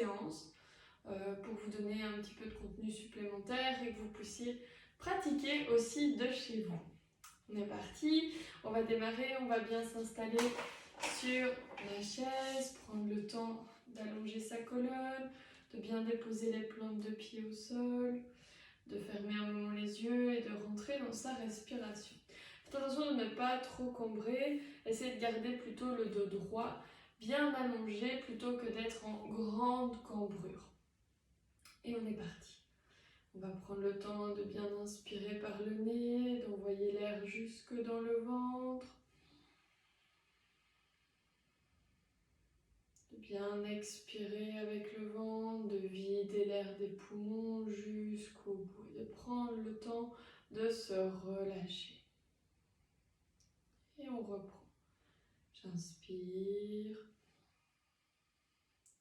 séance pour vous donner un petit peu de contenu supplémentaire et que vous puissiez pratiquer aussi de chez vous. On est parti, on va démarrer, on va bien s'installer sur la chaise, prendre le temps d'allonger sa colonne, de bien déposer les plantes de pied au sol, de fermer un moment les yeux et de rentrer dans sa respiration. Faites attention de ne pas trop cambrer, essayez de garder plutôt le dos droit, bien allongé plutôt que d'être en grande cambrure. Et on est parti. On va prendre le temps de bien inspirer par le nez, d'envoyer l'air jusque dans le ventre. De bien expirer avec le ventre, de vider l'air des poumons jusqu'au bout et de prendre le temps de se relâcher. Et on reprend. J'inspire.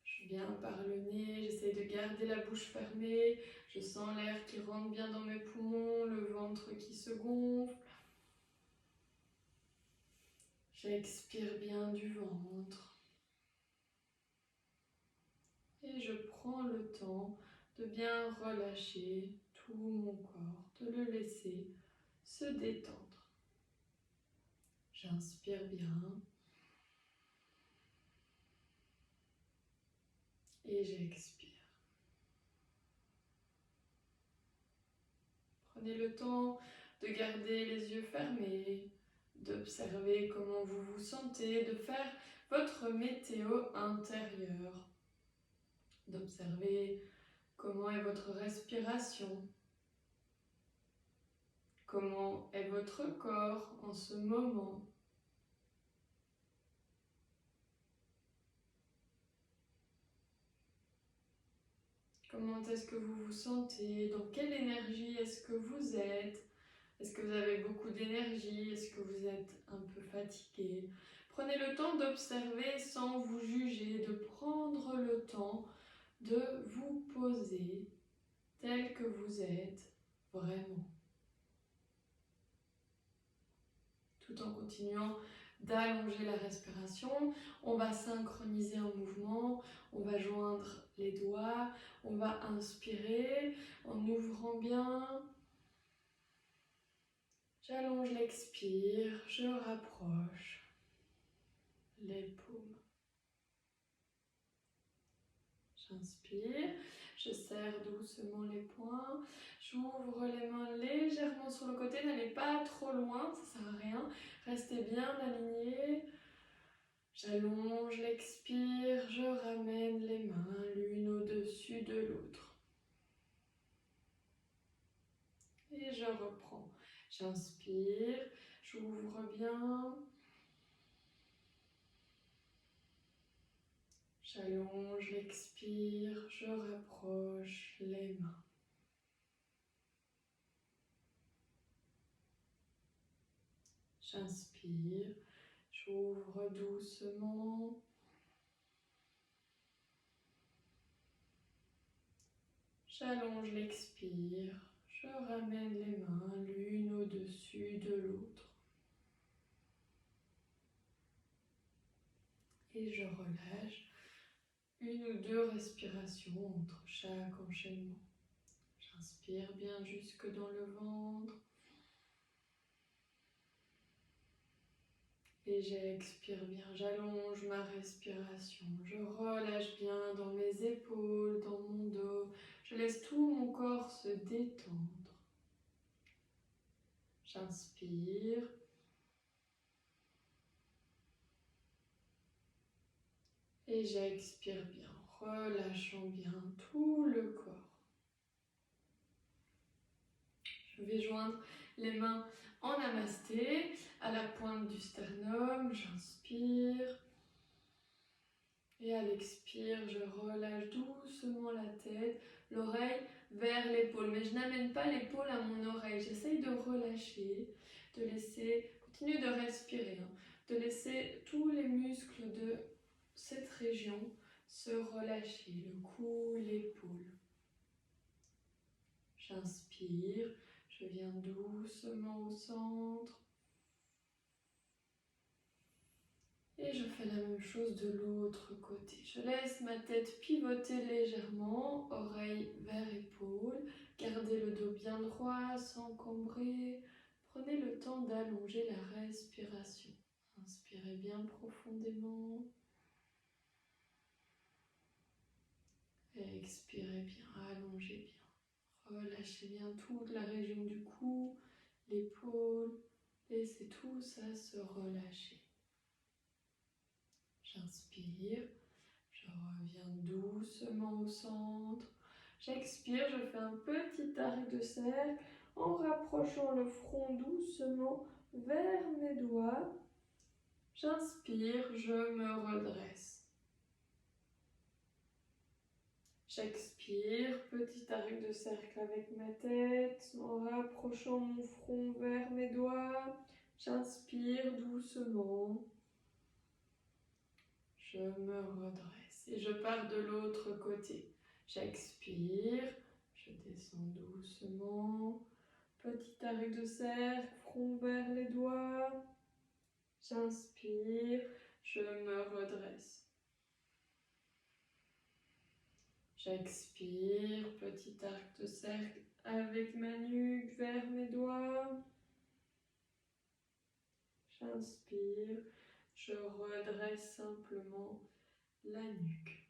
Je viens par le nez, j'essaie de garder la bouche fermée. Je sens l'air qui rentre bien dans mes poumons, le ventre qui se gonfle. J'expire bien du ventre. Et je prends le temps de bien relâcher tout mon corps, de le laisser se détendre. J'inspire bien. Et j'expire. Prenez le temps de garder les yeux fermés, d'observer comment vous vous sentez, de faire votre météo intérieure, d'observer comment est votre respiration, comment est votre corps en ce moment. Comment est-ce que vous vous sentez? Dans quelle énergie est-ce que vous êtes? Est-ce que vous avez beaucoup d'énergie? Est-ce que vous êtes un peu fatigué? Prenez le temps d'observer sans vous juger, de prendre le temps de vous poser tel que vous êtes vraiment. Tout en continuant d'allonger la respiration, on va synchroniser un mouvement, on va joindre les doigts, on va inspirer en ouvrant bien. J'allonge l'expire, je rapproche les paumes. J'inspire, je serre doucement les poings, j'ouvre les mains légèrement sur le côté, n'allez pas trop loin, ça sert à rien, restez bien alignés. J'allonge l'expire, je ramène les mains l'une au-dessus de l'autre. Et je reprends. J'inspire, j'ouvre bien. J'allonge l'expire, je rapproche les mains. J'inspire, j'ouvre doucement. J'allonge l'expire, je ramène les mains l'une au-dessus de l'autre. Et je relâche une ou deux respirations entre chaque enchaînement. J'inspire bien jusque dans le ventre. Et j'expire bien, j'allonge ma respiration. Je relâche bien dans mes épaules, dans mon dos. Je laisse tout mon corps se détendre. J'inspire. Et j'expire bien, relâchant bien tout le corps. Je vais joindre les mains en namasté à la pointe du sternum. J'inspire. Et à l'expire, je relâche doucement la tête, l'oreille vers l'épaule. Mais je n'amène pas l'épaule à mon oreille. J'essaye de relâcher, de laisser, continue de respirer, de laisser tous les muscles de cette région se relâcher, le cou, l'épaule. J'inspire, je viens doucement au centre. Et je fais la même chose de l'autre côté. Je laisse ma tête pivoter légèrement, oreille vers épaule. Gardez le dos bien droit, sans cambrer. Prenez le temps d'allonger la respiration. Inspirez bien profondément. Expirez bien, allongez bien. Relâchez bien toute la région du cou, l'épaule. Laissez tout ça se relâcher. J'inspire, je reviens doucement au centre. J'expire, je fais un petit arc de cercle en rapprochant le front doucement vers mes doigts. J'inspire, je me redresse. J'expire, petit arc de cercle avec ma tête en rapprochant mon front vers mes doigts. J'inspire doucement. Je me redresse et je pars de l'autre côté. J'expire, je descends doucement. Petit arc de cercle, front vers les doigts. J'inspire, je me redresse. J'expire, petit arc de cercle avec ma nuque vers mes doigts. J'inspire, je redresse simplement la nuque.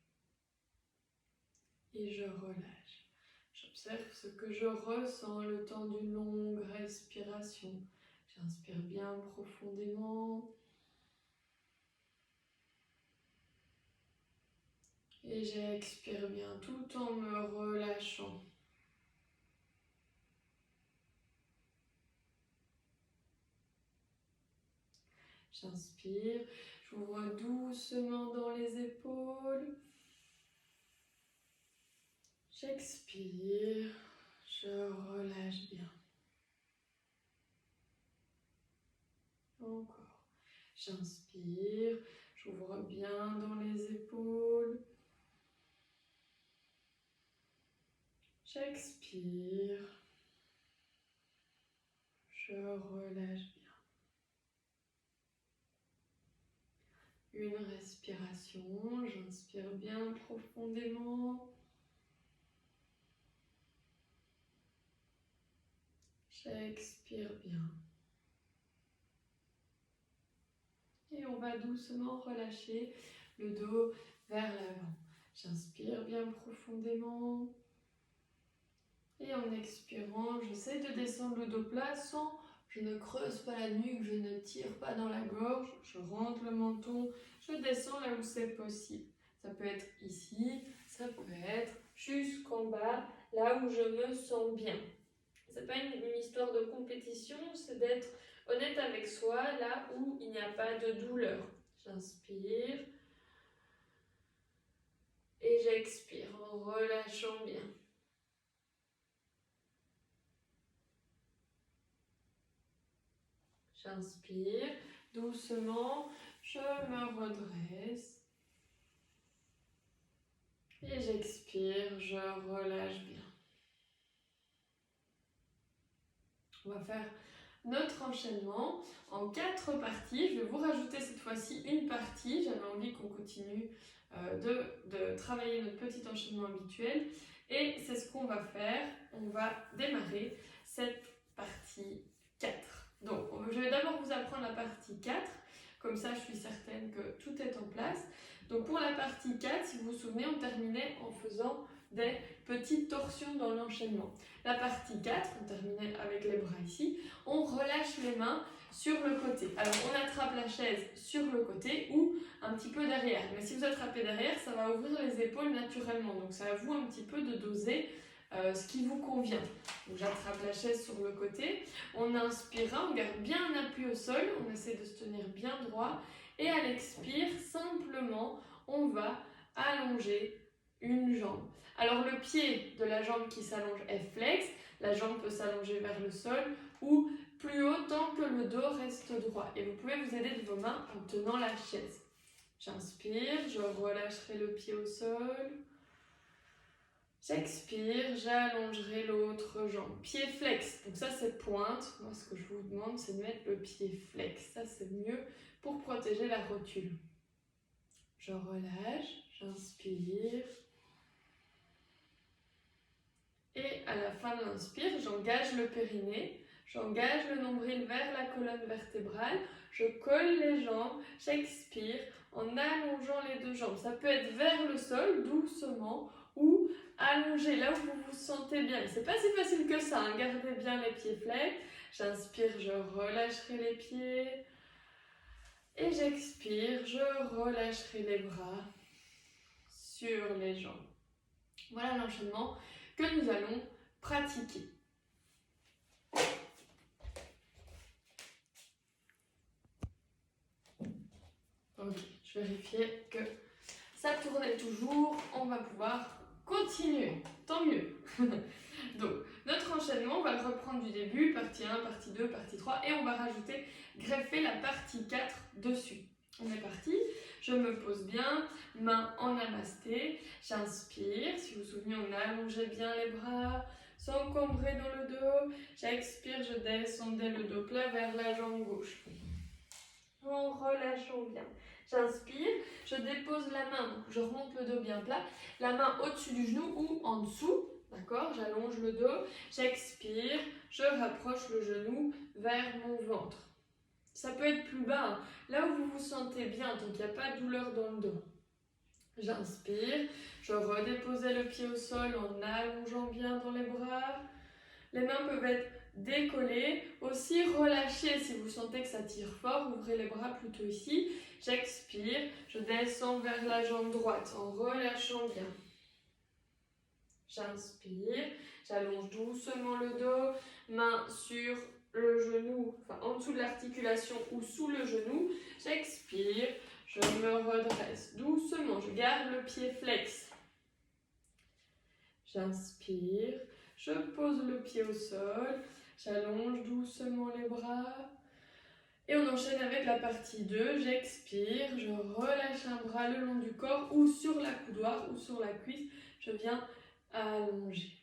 Et je relâche. J'observe ce que je ressens le temps d'une longue respiration. J'inspire bien profondément. Et j'expire bien tout en me relâchant. J'inspire, j'ouvre doucement dans les épaules. J'expire, je relâche bien. Encore. J'inspire, j'ouvre bien dans les épaules. J'expire, je relâche bien. Une respiration, j'inspire bien profondément. J'expire bien. Et on va doucement relâcher le dos vers l'avant. J'inspire bien profondément. Et en expirant, j'essaie de descendre le dos plat sans, je ne creuse pas la nuque, je ne tire pas dans la gorge, je rentre le menton, je descends là où c'est possible. Ça peut être ici, ça peut être jusqu'en bas, là où je me sens bien. C'est pas une histoire de compétition, c'est d'être honnête avec soi, là où il n'y a pas de douleur. J'inspire et j'expire en relâchant bien. J'inspire doucement, je me redresse et j'expire, je relâche bien. On va faire notre enchaînement en 4 parties. Je vais vous rajouter cette fois-ci une partie. J'avais envie qu'on continue de travailler notre petit enchaînement habituel. Et c'est ce qu'on va faire. On va démarrer cette partie 4. Donc, je vais d'abord vous apprendre la partie 4. Comme ça, je suis certaine que tout est en place. Donc, pour la partie 4, si vous vous souvenez, on terminait en faisant des petites torsions dans l'enchaînement. La partie 4, on terminait avec les bras ici, on relâche les mains sur le côté. Alors on attrape la chaise sur le côté ou un petit peu derrière. Mais si vous attrapez derrière, ça va ouvrir les épaules naturellement. Donc c'est à vous un petit peu de doser ce qui vous convient. Donc j'attrape la chaise sur le côté, on inspire, on garde bien un appui au sol, on essaie de se tenir bien droit. Et à l'expire, simplement, on va allonger une jambe. Alors le pied de la jambe qui s'allonge est flex, la jambe peut s'allonger vers le sol ou plus haut tant que le dos reste droit. Et vous pouvez vous aider de vos mains en tenant la chaise. J'inspire, je relâcherai le pied au sol. J'expire, j'allongerai l'autre jambe. Pied flex, donc ça c'est pointe. Moi ce que je vous demande c'est de mettre le pied flex. Ça c'est mieux pour protéger la rotule. Je relâche, j'inspire. Et à la fin de l'inspire, j'engage le périnée. J'engage le nombril vers la colonne vertébrale. Je colle les jambes, j'expire en allongeant les deux jambes. Ça peut être vers le sol, doucement, ou allongé là où vous vous sentez bien. C'est pas si facile que ça, hein. Gardez bien les pieds flex. J'inspire, je relâcherai les pieds. Et j'expire, je relâcherai les bras sur les jambes. Voilà l'enchaînement que nous allons pratiquer. Ok, je vérifiais que ça tournait toujours. On va pouvoir continuer. Tant mieux. Donc, notre enchaînement, on va le reprendre du début, partie 1, partie 2, partie 3, et on va rajouter, greffer la partie 4 dessus. On est parti. Je me pose bien, main en namasté, j'inspire. Si vous vous souvenez, on allongeait bien les bras, s'encombrer dans le dos. J'expire, je descendais le dos plat vers la jambe gauche. En relâchant bien. J'inspire, je dépose la main, donc je remonte le dos bien plat, la main au-dessus du genou ou en dessous, d'accord? J'allonge le dos, j'expire, je rapproche le genou vers mon ventre. Ça peut être plus bas, hein, là où vous vous sentez bien, donc il n'y a pas de douleur dans le dos. J'inspire, je redépose le pied au sol en allongeant bien dans les bras. Les mains peuvent être décollées, aussi relâchées si vous sentez que ça tire fort, ouvrez les bras plutôt ici. J'expire, je descends vers la jambe droite en relâchant bien. J'inspire, j'allonge doucement le dos, main sur le genou, enfin en dessous de l'articulation ou sous le genou. J'expire, je me redresse doucement, je garde le pied flex. J'inspire, je pose le pied au sol, j'allonge doucement les bras. Et on enchaîne avec la partie 2, j'expire, je relâche un bras le long du corps ou sur la coudoir ou sur la cuisse, je viens allonger.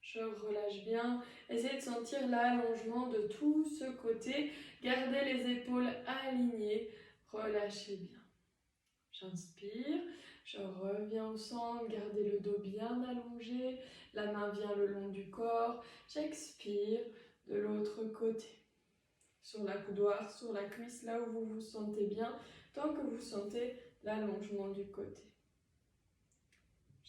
Je relâche bien, essayez de sentir l'allongement de tout ce côté, gardez les épaules alignées, relâchez bien. J'inspire, je reviens au centre, gardez le dos bien allongé, la main vient le long du corps, j'expire de l'autre côté. Sur la coudoir, sur la cuisse, là où vous vous sentez bien, tant que vous sentez l'allongement du côté.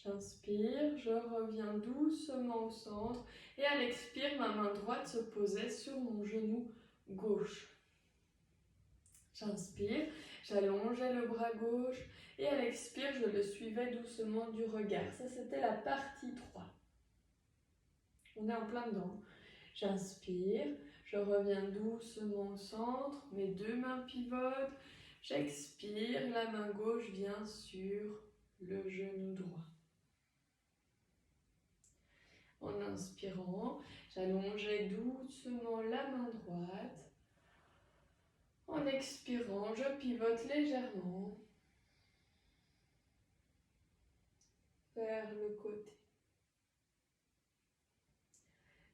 J'inspire, je reviens doucement au centre et à l'expire, ma main droite se posait sur mon genou gauche. J'inspire, j'allongeais le bras gauche et à l'expire, je le suivais doucement du regard. Ça, c'était la partie 3. On est en plein dedans. J'inspire, je reviens doucement au centre, mes deux mains pivotent. J'expire, la main gauche vient sur le genou droit. En inspirant, j'allongeais doucement la main droite. En expirant, je pivote légèrement vers le côté.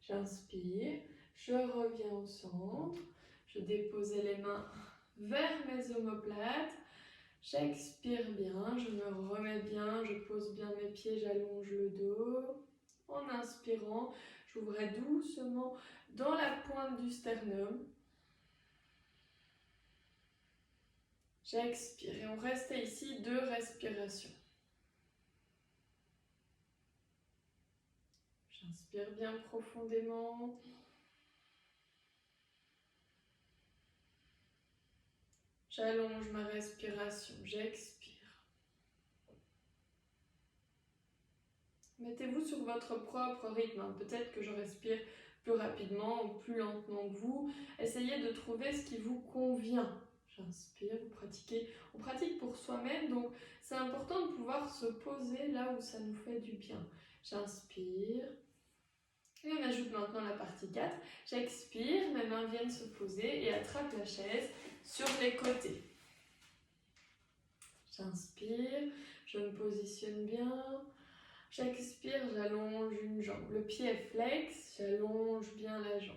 J'inspire, je reviens au centre, je dépose les mains vers mes omoplates. J'expire bien, je me remets bien, je pose bien mes pieds, j'allonge le dos. En inspirant, j'ouvrais doucement dans la pointe du sternum. J'expire et on reste ici 2 respirations. J'inspire bien profondément. J'allonge ma respiration, j'expire. Mettez-vous sur votre propre rythme. Peut-être que je respire plus rapidement ou plus lentement que vous. Essayez de trouver ce qui vous convient. J'inspire, vous pratiquez. On pratique pour soi-même, donc c'est important de pouvoir se poser là où ça nous fait du bien. J'inspire. Et on ajoute maintenant la partie 4. J'expire, mes mains viennent se poser et attrape la chaise sur les côtés. J'inspire, je me positionne bien. J'expire, j'allonge une jambe. Le pied est flex, j'allonge bien la jambe.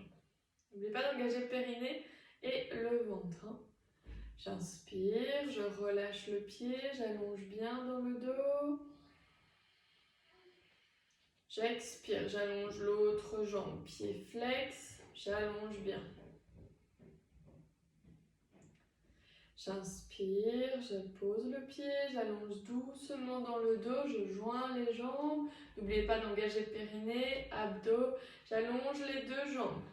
N'oubliez pas d'engager le périnée et le ventre. J'inspire, je relâche le pied, j'allonge bien dans le dos. J'expire, j'allonge l'autre jambe, pied flex, j'allonge bien. J'inspire, je pose le pied, j'allonge doucement dans le dos, je joins les jambes. N'oubliez pas d'engager le périnée, abdos, j'allonge les deux jambes.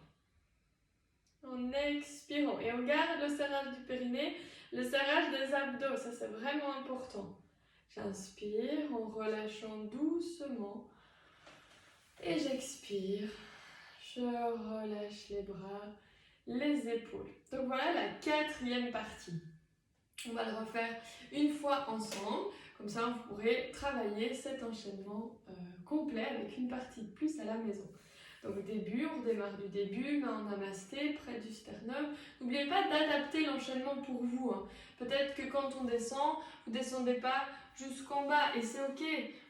En expirant, et on garde le serrage du périnée, le serrage des abdos, ça c'est vraiment important. J'inspire en relâchant doucement et j'expire. Je relâche les bras, les épaules. Donc voilà la quatrième partie. On va le refaire une fois ensemble, comme ça vous pourrez travailler cet enchaînement complet avec une partie de plus à la maison. Donc au début, on redémarre du début, main en namasté, près du sternum. N'oubliez pas d'adapter l'enchaînement pour vous. Peut-être que quand on descend, vous ne descendez pas jusqu'en bas et c'est ok.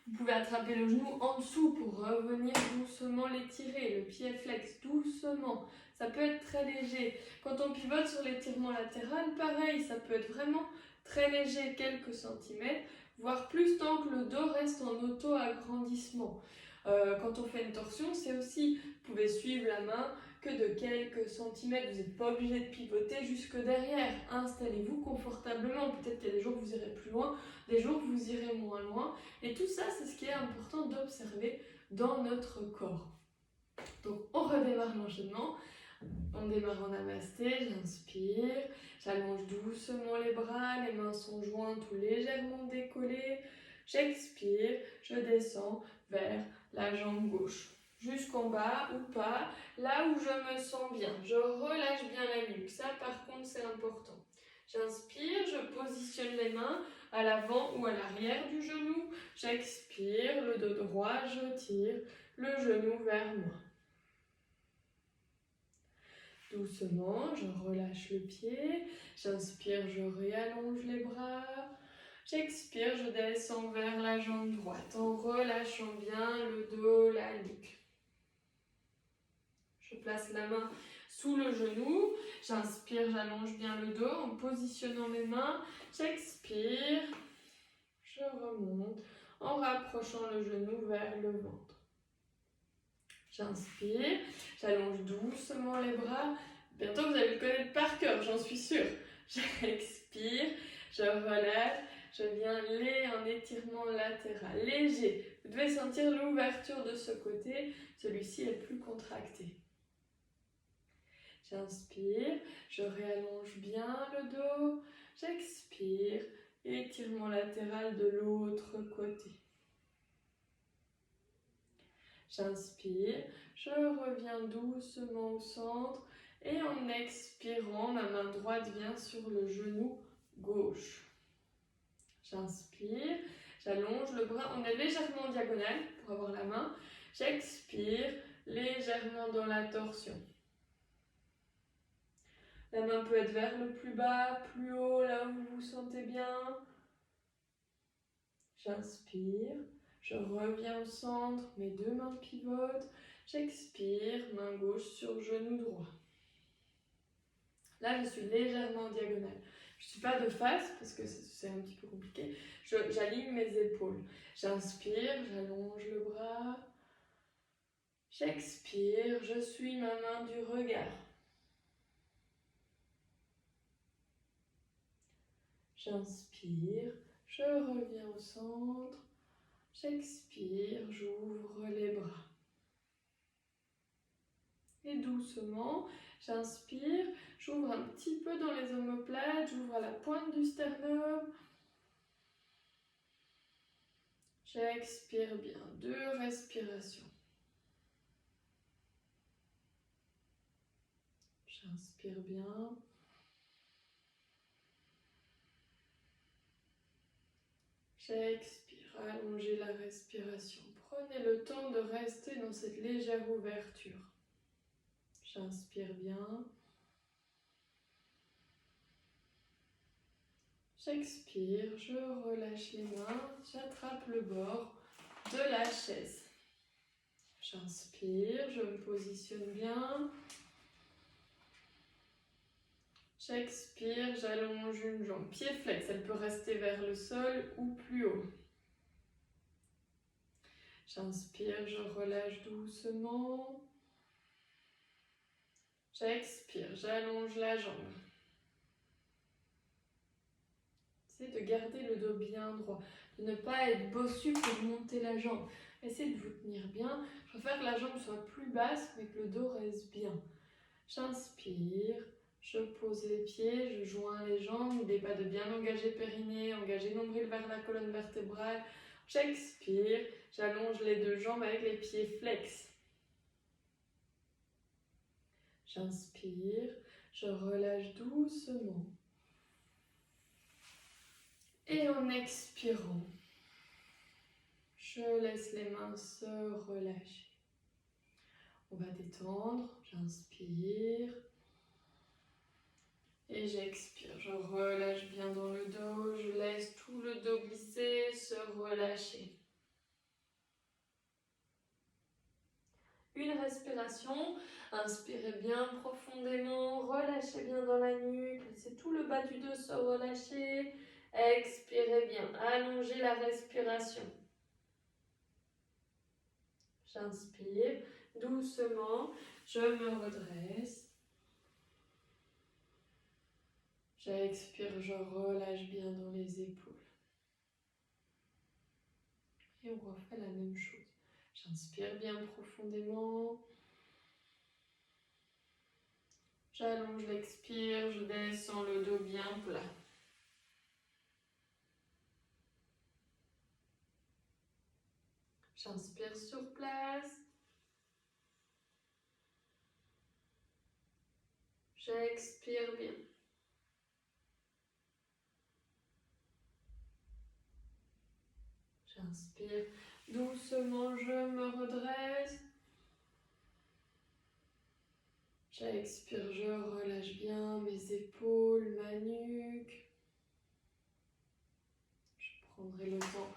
Vous pouvez attraper le genou en dessous pour revenir doucement l'étirer, le pied flex doucement. Ça peut être très léger. Quand on pivote sur l'étirement latéral, pareil, ça peut être vraiment très léger, quelques centimètres, voire plus tant que le dos reste en auto-agrandissement. Quand on fait une torsion, c'est aussi, vous pouvez suivre la main que de quelques centimètres, vous n'êtes pas obligé de pivoter jusque derrière. Installez-vous confortablement, peut-être qu'il y a des jours où vous irez plus loin, des jours où vous irez moins loin, et tout ça, c'est ce qui est important d'observer dans notre corps. Donc on redémarre l'enchaînement. On démarre en namasté, j'inspire, j'allonge doucement les bras, les mains sont jointes ou légèrement décollées. J'expire, je descends vers la jambe gauche. Jusqu'en bas ou pas, là où je me sens bien. Je relâche bien la nuque, ça par contre c'est important. J'inspire, je positionne les mains à l'avant ou à l'arrière du genou. J'expire, le dos droit, je tire le genou vers moi. Doucement, je relâche le pied, j'inspire, je réallonge les bras, j'expire, je descends vers la jambe droite en relâchant bien le dos, la nuque. Je place la main sous le genou, j'inspire, j'allonge bien le dos en positionnant mes mains, j'expire, je remonte en rapprochant le genou vers le ventre. J'inspire, j'allonge doucement les bras. Bientôt vous allez le connaître par cœur, j'en suis sûre. J'expire, je relâche, je viens en étirement latéral, léger. Vous devez sentir l'ouverture de ce côté, celui-ci est plus contracté. J'inspire, je réallonge bien le dos. J'expire, étirement latéral de l'autre côté. J'inspire, je reviens doucement au centre et en expirant, ma main droite vient sur le genou gauche. J'inspire, j'allonge le bras, on est légèrement en diagonale pour avoir la main. J'expire, légèrement dans la torsion. La main peut être vers le plus bas, plus haut, là où vous vous sentez bien. J'inspire. Je reviens au centre, mes deux mains pivotent. J'expire, main gauche sur genou droit. Là, je suis légèrement en diagonale. Je ne suis pas de face parce que c'est un petit peu compliqué. J'aligne mes épaules. J'inspire, j'allonge le bras. J'expire, je suis ma main du regard. J'inspire, je reviens au centre. J'expire, j'ouvre les bras. Et doucement, j'inspire, j'ouvre un petit peu dans les omoplates, j'ouvre à la pointe du sternum. J'expire bien, 2 respirations. J'inspire bien. J'expire, allongez la respiration. Prenez le temps de rester dans cette légère ouverture. J'inspire bien. J'expire, je relâche les mains, j'attrape le bord de la chaise. J'inspire, je me positionne bien. J'expire, j'allonge une jambe. Pied flex, elle peut rester vers le sol ou plus haut. J'inspire, je relâche doucement. J'expire, j'allonge la jambe. Essayez de garder le dos bien droit, de ne pas être bossu pour monter la jambe. Essayez de vous tenir bien. Je préfère que la jambe soit plus basse, mais que le dos reste bien. J'inspire, je pose les pieds, je joins les jambes. N'oubliez pas de bien engager périnée, engager nombril vers la colonne vertébrale. J'expire, j'allonge les deux jambes avec les pieds flex. J'inspire, je relâche doucement. Et en expirant, je laisse les mains se relâcher. On va détendre, j'inspire. Et j'expire, je relâche bien dans le dos, je laisse tout le dos glisser, se relâcher. Une respiration, inspirez bien profondément, relâchez bien dans la nuque, laissez tout le bas du dos se relâcher. Expirez bien, allongez la respiration. J'inspire doucement, je me redresse. J'expire, je relâche bien dans les épaules. Et on refait la même chose. J'inspire bien profondément. J'allonge l'expire, je descends le dos bien plat. J'inspire sur place. J'expire bien. J'inspire doucement, je me redresse. J'expire, je relâche bien mes épaules, ma nuque. Je prendrai le temps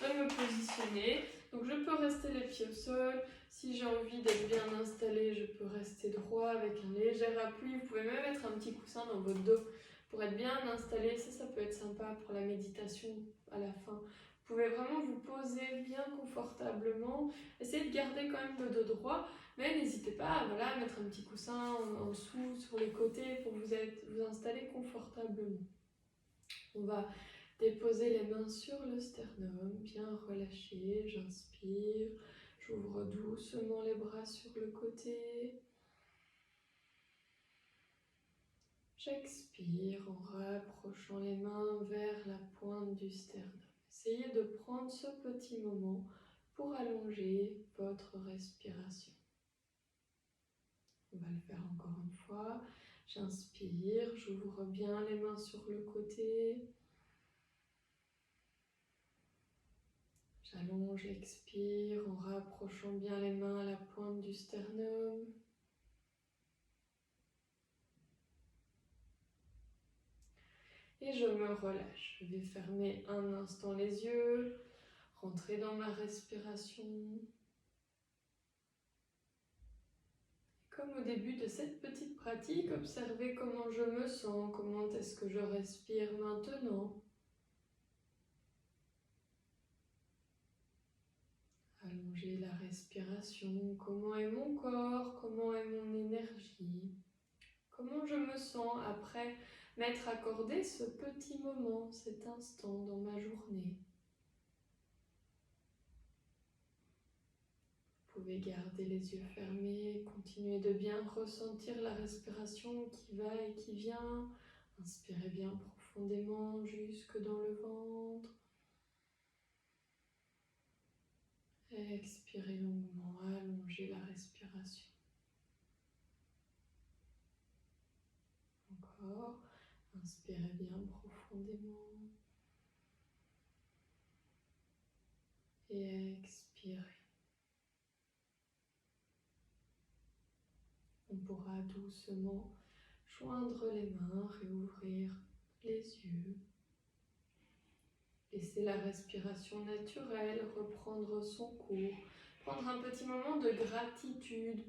de me positionner. Donc je peux rester les pieds au sol. Si j'ai envie d'être bien installée, je peux rester droit avec un léger appui. Vous pouvez même mettre un petit coussin dans votre dos pour être bien installé. Ça peut être sympa pour la méditation à la fin. Vous pouvez vraiment vous poser bien confortablement. Essayez de garder quand même le dos droit, mais n'hésitez pas à mettre un petit coussin en dessous, sur les côtés pour vous installer confortablement. On va déposer les mains sur le sternum, bien relâché. J'inspire, j'ouvre doucement les bras sur le côté. J'expire en rapprochant les mains vers la pointe du sternum. Essayez de prendre ce petit moment pour allonger votre respiration. On va le faire encore une fois. J'inspire, j'ouvre bien les mains sur le côté. J'allonge, j'expire en rapprochant bien les mains à la pointe du sternum. Et je me relâche. Je vais fermer un instant les yeux, rentrer dans ma respiration. Comme au début de cette petite pratique, observez comment je me sens, comment est-ce que je respire maintenant. Allonger la respiration, comment est mon corps, comment est mon énergie, comment je me sens après m'être accordé ce petit moment, cet instant dans ma journée. Vous pouvez garder les yeux fermés, continuer de bien ressentir la respiration qui va et qui vient. Inspirez bien profondément jusque dans le ventre. Expirez longuement, allongez la respiration. Encore, inspirez bien profondément. Et expirez. On pourra doucement joindre les mains, réouvrir les yeux. Laisser la respiration naturelle reprendre son cours. Prendre un petit moment de gratitude,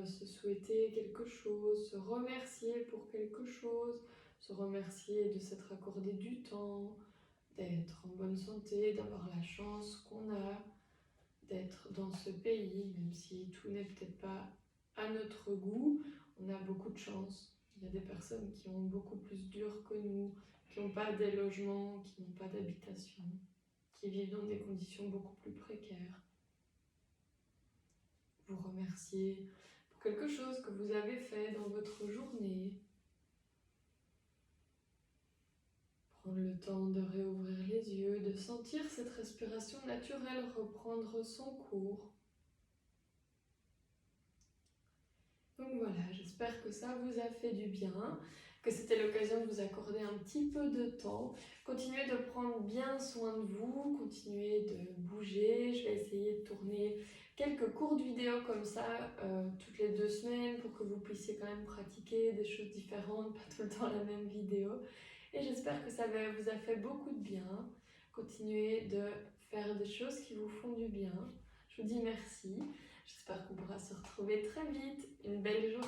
se souhaiter quelque chose, se remercier pour quelque chose, se remercier de s'être accordé du temps, d'être en bonne santé, d'avoir la chance qu'on a, d'être dans ce pays, même si tout n'est peut-être pas à notre goût, on a beaucoup de chance. Il y a des personnes qui ont beaucoup plus dur que nous, qui n'ont pas des logements, qui n'ont pas d'habitation, qui vivent dans des conditions beaucoup plus précaires. Vous remercier pour quelque chose que vous avez fait dans votre journée. Prendre le temps de réouvrir les yeux, de sentir cette respiration naturelle reprendre son cours. Donc voilà, j'espère que ça vous a fait du bien, que c'était l'occasion de vous accorder un petit peu de temps. Continuez de prendre bien soin de vous, continuez de bouger. Je vais essayer de tourner quelques courtes vidéos comme ça toutes les 2 semaines pour que vous puissiez quand même pratiquer des choses différentes, pas tout le temps la même vidéo. Et j'espère que ça vous a fait beaucoup de bien. Continuez de faire des choses qui vous font du bien. Je vous dis merci. J'espère qu'on pourra se retrouver très vite. Une belle journée.